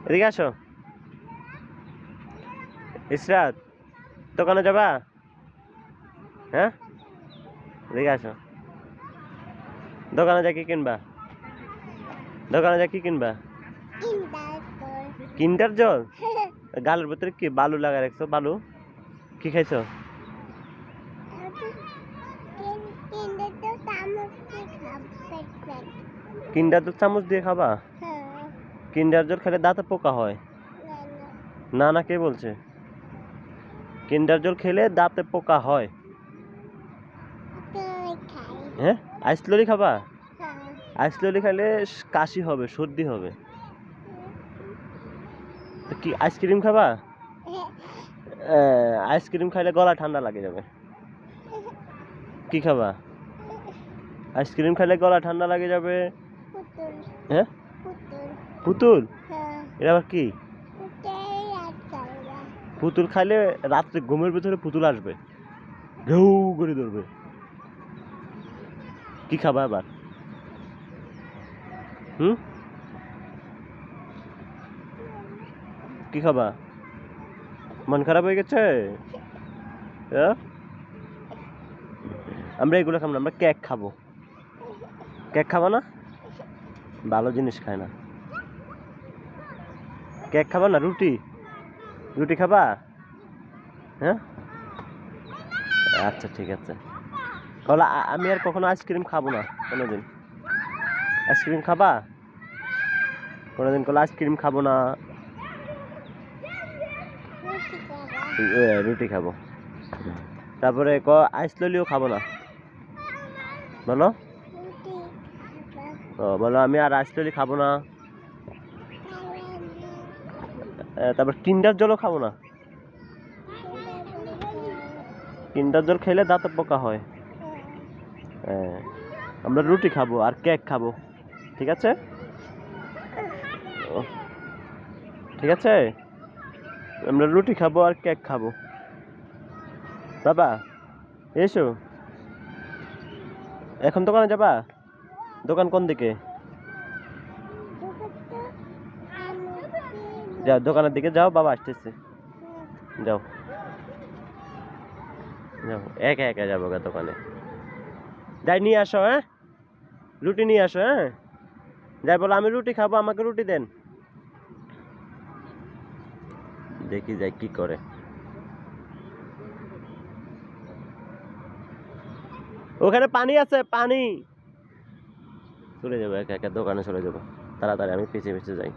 এদিকে আসো। ইসরাত, দোকানে যাবা? হ্যাঁ, এদিকে আসো। দোকানে যা কি কিনবা? দোকানে যা কি কিনবা? কিন্ডার জল। গালের ভিতরে কি বালু লাগা রাখছো? বালু কি খাইছো? কিন্ডার জল চামচ দিয়ে খাবা? কিন্ডার জল খেলে দাঁতে পোকা হয়। না না, কে বলছে? কিন্ডার জল খেলে দাঁতে পোকা হয়। হ্যাঁ, আইসলরি খাবা? আইসলরি খাইলে কাশি হবে, সর্দি হবে। কি আইসক্রিম খাবা? আইসক্রিম খাইলে গলা ঠান্ডা লাগে যাবে। কি খাবা? আইসক্রিম খাইলে গলা ঠান্ডা লাগে যাবে। হ্যাঁ, পুতুল। এটা আবার কি? পুতুল খাইলে রাত্রে ঘুমের ভিতরে পুতুল আসবে, ঘেউ করে ধরবে। কি খাবা আবার? কি খাবা? মন খারাপ হয়ে গেছে? আমরা এগুলো খাবো না, আমরা কেক খাবো। কেক খাবো না? ভালো জিনিস খায় না। কেক খাবা না? রুটি, রুটি খাবা? হ্যাঁ, আচ্ছা ঠিক আছে। তাহলে আমি আর কখনো আইসক্রিম খাবো না কোনোদিন। আইসক্রিম খাবা? কোনোদিন করলে আইসক্রিম খাবো না। রুটি খাবো। তারপরে আইসললিও খাবো না। বলো, বলো আমি আর আইসললি খাবো না। তারপর কিন্ডার জলও খাবো না। কিন্ডার জল খেলে দাঁতে পোকা হয়। আমরা রুটি খাবো আর কেক খাবো। ঠিক আছে? ঠিক আছে, আমরা রুটি খাবো আর কেক খাবো। বাবা এসো, এখন দোকানে যাবা? দোকান কোন দিকে? যাও, দোকানের দিকে যাও, বাবা আসতেছে। যাও যাও, একা একা যাবো গা দোকানে। যাই নিয়ে আসো। হ্যাঁ, রুটি নিয়ে আসো। হ্যাঁ, যাই বলো আমি রুটি খাবো, আমাকে রুটি দেন। দেখি যাই কি করে। ওখানে পানি আছে, পানি। চলে যাবো একা একা দোকানে, চলে যাবো তাড়াতাড়ি, আমি পিছিয়ে পিছিয়ে যাই।